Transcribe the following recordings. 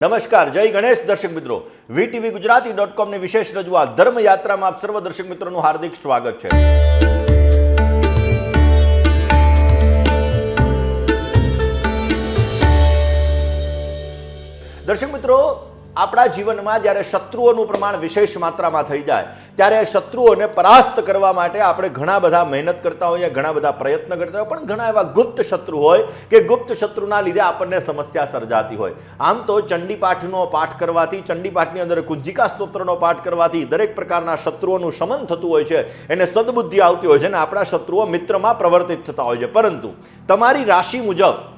નમસ્કાર, જય ગણેશ દર્શક મિત્રો. વીટીવી ગુજરાતી.com ની વિશેષ રજૂઆત ધર્મ યાત્રામાં આપ સર્વ દર્શક મિત્રોનું હાર્દિક સ્વાગત છે. દર્શક મિત્રો, આપણા જીવનમાં જ્યારે શત્રુઓનું પ્રમાણ વિશેષ માત્રામાં થઈ જાય ત્યારે શત્રુઓને પરાસ્ત કરવા માટે આપણે ઘણા બધા મહેનત કરતા હોઈએ, ઘણા બધા પ્રયત્ન કરતા હોય, પણ ઘણા એવા ગુપ્ત શત્રુ હોય કે ગુપ્ત શત્રુના લીધે આપણને સમસ્યા સર્જાતી હોય. આમ તો ચંડીપાઠનો પાઠ કરવાથી, ચંડીપાઠની અંદર કુંજિકા સ્તોત્રનો પાઠ કરવાથી દરેક પ્રકારના શત્રુઓનું શમન થતું હોય છે, એને સદબુદ્ધિ આવતી હોય છે અને આપણા શત્રુઓ મિત્રમાં પ્રવર્તિત થતા હોય છે. પરંતુ તમારી રાશિ મુજબ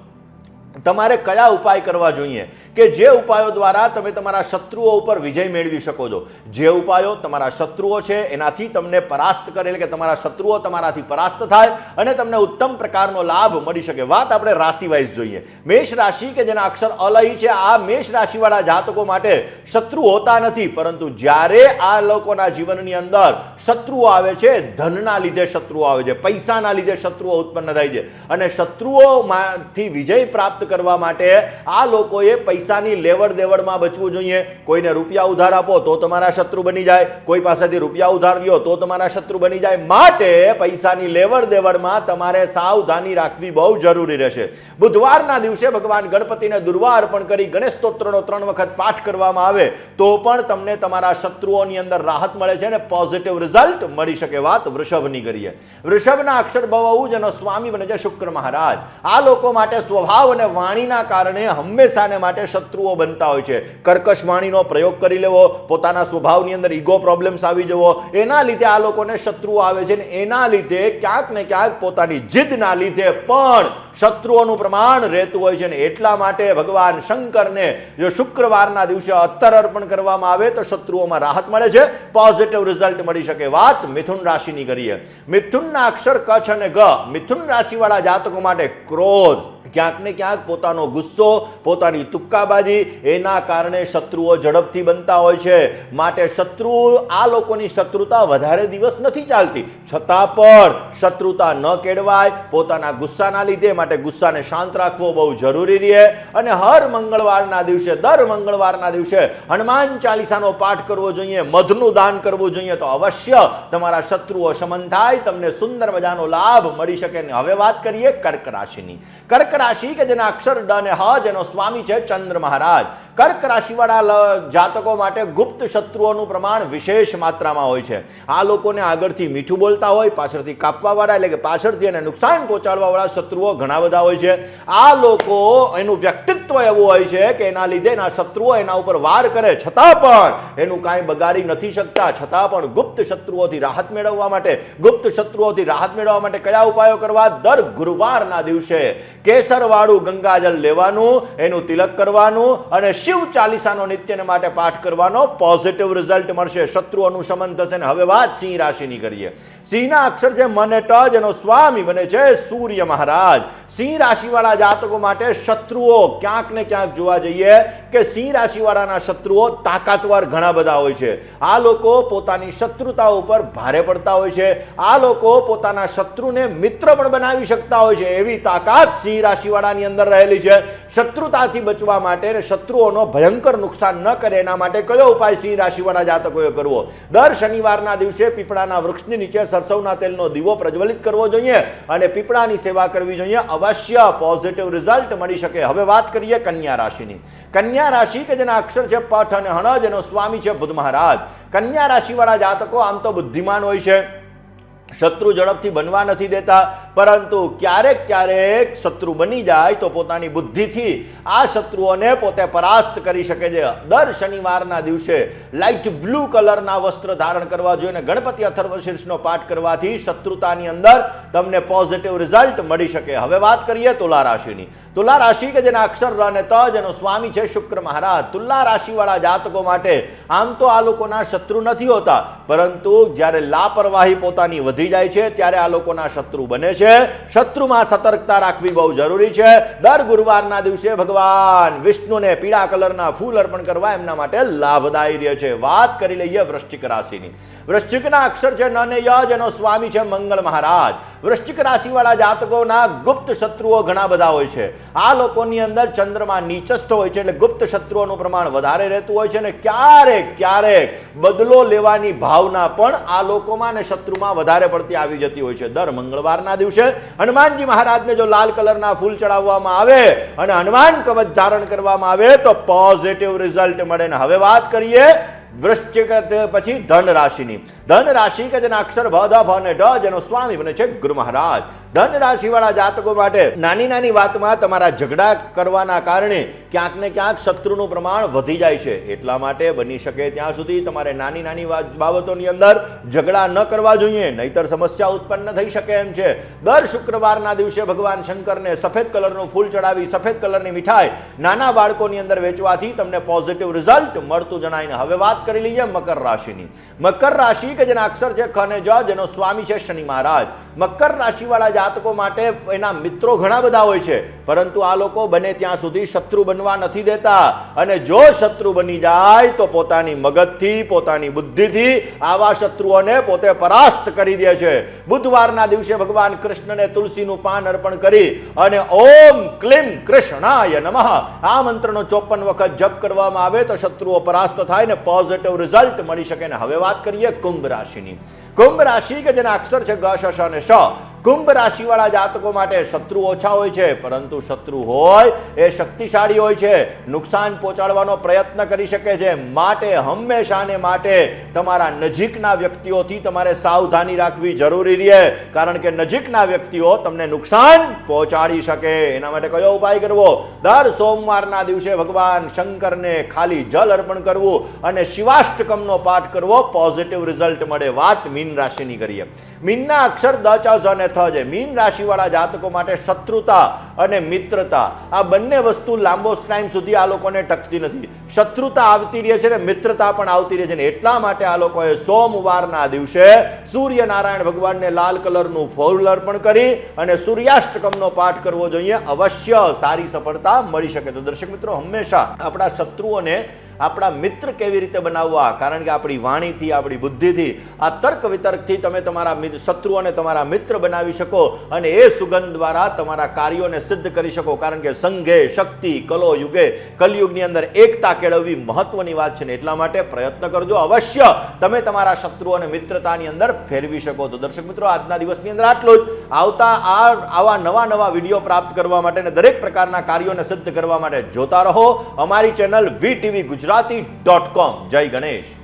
તમારે કયા ઉપાય કરવા જોઈએ કે જે ઉપાયો દ્વારા તમે તમારા શત્રુઓ ઉપર વિજય મેળવી શકો છો, જે ઉપાયો તમારા શત્રુઓ છે એનાથી તમને પરાસ્ત કરે, એટલે કે તમારા શત્રુઓ તમારાથી પરાસ્ત થાય અને તમને ઉત્તમ પ્રકારનો લાભ મળી શકે. વાત આપણે રાશિ વાઇઝ જોઈએ. મેષ રાશિ કે જેના અક્ષર અલય છે, આ મેષ રાશિવાળા જાતકો માટે શત્રુ હોતા નથી, પરંતુ જ્યારે આ લોકોના જીવનની અંદર શત્રુઓ આવે છે, ધનના લીધે શત્રુઓ આવે છે, પૈસાના લીધે શત્રુઓ ઉત્પન્ન થાય છે અને શત્રુઓમાંથી વિજય પ્રાપ્ત કરવા માટે આ લોકોએ પૈસાની લેવડ દેવડમાં બચવું જોઈએ. કોઈને રૂપિયા ઉધાર આપો તો તમારા શત્રુ બની જાય, કોઈ પાસેથી રૂપિયા ઉધાર લ્યો તો તમારા શત્રુ બની જાય. માટે પૈસાની લેવડ દેવડમાં તમારે સાવધાની રાખવી બહુ જરૂરી રહેશે. બુધવારના દિવસે ભગવાન ગણપતિને દુર્વા અર્પણ કરી ગણેશ સ્તોત્રનો 3 વખત પાઠ કરવામાં આવે તો પણ તમને તમારા શત્રુઓની અંદર રાહત મળે છે અને પોઝિટિવ રિઝલ્ટ મળી શકે. વાત વૃષભની કરીએ. વૃષભના અક્ષર બહુ જેનો સ્વામી બને છે શુક્ર મહારાજ. આ લોકો માટે સ્વભાવ અને વાણીના કારણે હંમેશાને માટે શત્રુઓ બનતા હોય છે. કર્કશ વાણીનો પ્રયોગ કરી લેવો, પોતાના સ્વભાવની અંદર ઈગો પ્રોબ્લેમ્સ આવી જવો, એના લીધે આ લોકોને શત્રુઓ આવે છે. એના લીધે ક્યાંક ને ક્યાંક પોતાની જીદના લીધે પણ શત્રુઓનું પ્રમાણ રહેતું હોય છે. એટલા માટે ભગવાન શંકરને જો શુક્રવારના દિવસે અત્તર અર્પણ કરવામાં આવે તો શત્રુઓમાં રાહત મળે છે, પોઝિટિવ રિઝલ્ટ મળી શકે. વાત મિથુન રાશિની કરીએ. મિથુનના અક્ષર કચ્છ અને ગ. મિથુન રાશિવાળા જાતકો માટે ક્રોધ, ક્યાંક ને ક્યાંક પોતાનો ગુસ્સો, પોતાની તુક્કાબાજી, એના કારણે શત્રુઓ ઝડપથી બનતા હોય છે. માટે શત્રુ, આ લોકોની શત્રુતા વધારે દિવસ નથી ચાલતી, છતાં પણ શત્રુતા ન કેળવાય પોતાના ગુસ્સાના લીધે. માટે ગુસ્સાને શાંત રાખવો બહુ જરૂરી રહે અને હર મંગળવારના દિવસે, દર મંગળવારના દિવસે હનુમાન ચાલીસાનો પાઠ કરવો જોઈએ, મધનું દાન કરવું જોઈએ, તો અવશ્ય તમારા શત્રુઓ શમન થાય, તમને સુંદર મજાનો લાભ મળી શકે. હવે વાત કરીએ કર્ક રાશિની. કર્ક રાશિ કે જેના અક્ષર ડ અને હ, જેનો સ્વામી છે ચંદ્ર મહારાજ. કર્ક રાશિવાળા જાતકો માટે ગુપ્ત શત્રુઓનું પ્રમાણ વિશેષ માત્રામાં હોય છે. આ લોકોને આગળથી મીઠું બોલતા હોય, પાછળથી કાપવાવાળા એટલે કે પાછળથી એને નુકસાન પહોંચાડવાવાળા શત્રુઓ ઘણા બધા હોય છે. આ લોકો, એનું વ્યક્તિત્વ એવું હોય છે કે એના લીધે એના શત્રુઓ એના ઉપર વાર કરે છતાં પણ એનું કાંઈ બગાડી નથી શકતા. છતાં પણ ગુપ્ત શત્રુઓથી રાહત મેળવવા માટે, ગુપ્ત શત્રુઓથી રાહત મેળવવા માટે કયા ઉપાયો કરવા? દર ગુરુવારના દિવસે કેસરવાળું ગંગાજળ લેવાનું, એનું તિલક કરવાનું અને શિવ ચાલીસાનો નિત્યને માટે પાઠ કરવાનો, પોઝિટિવ રિઝલ્ટ મળશે, શત્રુઓનું શમન થશે. ને હવે વાત સિંહ રાશિની કરીએ. સિંહના અક્ષર છે મન ટ, જેનો સ્વામી બને છે સૂર્ય મહારાજ. સિંહ રાશિવાળા જાતકો માટે શત્રુઓ ક્યાંક ને ક્યાંક જોવા જઈએ કે સિંહ રાશિવાળાના શત્રુઓ તાકાતવાર ઘણા બધા હોય છે. આ લોકો પોતાની શત્રુતા ઉપર ભારે પડતા હોય છે. આ લોકો પોતાના શત્રુને મિત્ર પણ બનાવી શકતા હોય છે. એવી તાકાત સિંહ રાશિવાળાની અંદર રહેલી છે. શત્રુતાથી બચવા માટે, શત્રુઓનો ભયંકર નુકસાન ન કરે એના માટે કયો ઉપાય સિંહ રાશિવાળા જાતકોએ કરવો? દર શનિવારના દિવસે પીપળાના વૃક્ષની નીચે સરસવના તેલનો દીવો પ્રજ્વલિત કરવો જોઈએ અને પીપળાની સેવા કરવી જોઈએ. અવશ્ય પોઝિટિવ રિઝલ્ટ મળી શકે. હવે વાત કરીએ કન્યા રાશિની. કન્યા રાશિ કે જેના અક્ષર છે પઠ અને હણ, જેનો સ્વામી છે બુધ મહારાજ. કન્યા રાશિવાળા જાતકો આમ તો બુદ્ધિમાન હોય છે, શત્રુ ઝડપથી બનવા નથી દેતા, પરંતુ ક્યારેક ક્યારેક શત્રુ બની જાય તો પોતાની બુદ્ધિથી આ શત્રુઓને પોતે પરાસ્ત કરી શકે છે. દર શનિવારના દિવસે લાઇટ બ્લુ કલરના વસ્ત્ર ધારણ કરવા જોઈએ અને ગણપતિ અથર્વશીર્ષનો પાઠ કરવાથી શત્રુતાની અંદર તમને પોઝિટિવ રિઝલ્ટ મળી શકે. હવે વાત કરીએ તુલા રાશિની. તુલા રાશિ કે જેના અક્ષર ર અને ત, જેનો સ્વામી છે શુક્ર મહારાજ. તુલા રાશિવાળા જાતકો માટે આમ તો આ લોકોના શત્રુ નથી હોતા, પરંતુ જ્યારે લાપરવાહી પોતાની વધી જાય છે ત્યારે આ લોકોના શત્રુ બને છે. છે શત્રુમાં સતર્કતા રાખવી બહુ જરૂરી છે. દર ગુરુવારના દિવસે ભગવાન વિષ્ણુને પીળા કલરના ફૂલ અર્પણ કરવા એમના માટે લાભદાયી રહે છે. વાત કરી લઈએ વૃશ્ચિક રાશિની. વૃશ્ચિકના અક્ષર છે ન ને ય, જેનો સ્વામી છે મંગળ મહારાજ. વૃશ્ચિક રાશિવાળા જાતકોના ગુપ્ત શત્રુઓ ઘણા બધા હોય છે. આ લોકોની અંદર ચંદ્રમા નીચસ્થ હોય છે એટલે ગુપ્ત શત્રુઓનું પ્રમાણ વધારે રહેતું હોય છે અને ક્યારેક ક્યારેક બદલો લેવાની ભાવના પણ આ લોકોમાં અને શત્રુમાં વધારે પડતી આવી જતી હોય છે. દર મંગળવારના દિવસે હનુમાનજી મહારાજને જો લાલ કલરના ફૂલ ચડાવવામાં આવે અને હનુમાન કવચ ધારણ કરવામાં આવે તો પોઝિટિવ રિઝલ્ટ મળે. ને હવે વાત કરીએ વૃશ્ચિક પછી ધન રાશિની. ધન રાશિ કે જેના અક્ષર ભ, ધ, ભ અને ઢ, જેનો સ્વામી બને છે ગુરુ મહારાજ. ધન રાશિવાળા જાતકો માટે નાની નાની વાતમાં તમારા ઝઘડા કરવાના કારણે ક્યાંક ને ક્યાંક શત્રુનું પ્રમાણ વધી જાય છે. એટલા માટે બની શકે ત્યાં સુધી તમારે નાની નાની બાબતોની અંદર ઝઘડા ન કરવા જોઈએ, નહીતર સમસ્યા ઉત્પન્ન થઈ શકે એમ છે. દર શુક્રવારના દિવસે ભગવાન શંકરને સફેદ કલરનું ફૂલ ચડાવી સફેદ કલરની મીઠાઈ નાના બાળકોની અંદર વેચવાથી તમને પોઝિટિવ રિઝલ્ટ મળતું જણાય. હવે વાત કરી લઈએ મકર રાશિની. મકર રાશિ કે જેના અક્ષર છે ખ ને જ, જેનો સ્વામી છે શનિ મહારાજ. મકર રાશિવાળા જાતકો માટે એના મિત્રો ઘણા બધા હોય છે, પરંતુ આ લોકો બને ત્યાં સુધી શત્રુ બનવા નથી દેતા. અને જો શત્રુ બની જાય તો પોતાની મગજથી પોતાની બુદ્ધિથી આવા શત્રુઓને પોતે પરાસ્ત કરી દે છે. બુધવારના દિવસે ભગવાન કૃષ્ણને તુલસીનું પાન અર્પણ કરી અને ઓમ ક્લીમ કૃષ્ણાય નમઃ આ મંત્રનો 54 વખત જપ કરવામાં આવે તો શત્રુઓ પરાસ્ત થાય ને પોઝિટિવ રિઝલ્ટ મળી શકે. ને હવે વાત કરીએ કુંભ રાશિની. કુંભ રાશિ કે જેના અક્ષર છે ગ, શ, શ અને શ. કુંભ રાશિવાળા જાતકો માટે શત્રુ ઓછા હોય છે, પરંતુ શત્રુ હોય એ શક્તિશાળી હોય છે, નુકસાન પહોંચાડવાનો પ્રયત્ન કરી શકે છે. માટે હંમેશા ને માટે તમારા નજીકના વ્યક્તિઓથી તમારે સાવધાની રાખવી જરૂરી રહે, કારણ કે નજીકના વ્યક્તિઓ તમને નુકસાન પહોંચાડી શકે. એના માટે કયો ઉપાય કરવો? દર સોમવારના દિવસે ભગવાન શંકરને ખાલી જલ અર્પણ કરવું અને શિવાષ્ટકમનો પાઠ કરવો, પોઝિટિવ રિઝલ્ટ મળે. વાત મીન રાશિની કરીએ. મીનના અક્ષર દ, ચ, ઝ અને થ છે. મીન રાશિવાળા જાતકો માટે શત્રુતા અને મિત્રતા આ બંને વસ્તુ લાંબો ટાઈમ સુધી આ લોકોને ટકતી નથી. શત્રુતા આવતી રહે છે ને મિત્રતા પણ આવતી રહે છે ને એટલા માટે આ લોકોએ સોમવારના દિવસે સૂર્યનારાયણ ભગવાનને લાલ કલરનું ફૂલ અર્પણ કરી અને સૂર્યાષ્ટકમનો પાઠ કરવો જોઈએ. અવશ્ય સારી સફળતા મળી શકે. તો દર્શક મિત્રો, હંમેશા આપણા શત્રુઓને આપણા મિત્ર કેવી રીતે બનાવવા, કારણ કે આપણી વાણીથી આપણી બુદ્ધિથી આ તર્ક વિતર્કથી તમે તમારા શત્રુઓને તમારા મિત્ર બનાવી શકો અને એ સુગંધ દ્વારા તમારા કાર્યોને સિદ્ધ કરી શકો. કારણ કે સંઘે શક્તિ, કલો યુગે, કલયુગની અંદર એકતા કેળવવી મહત્વની વાત છે ને એટલા માટે પ્રયત્ન કરજો. અવશ્ય તમે તમારા શત્રુઓને મિત્રતાની અંદર ફેરવી શકો. તો દર્શક મિત્રો, આજના દિવસની અંદર આટલું જ. આવતા આવા નવા વિડીયો પ્રાપ્ત કરવા માટે અને દરેક પ્રકારના કાર્યોને સિદ્ધ કરવા માટે જોતા રહો અમારી ચેનલ VTV Gujarati.com. જય ગણેશ.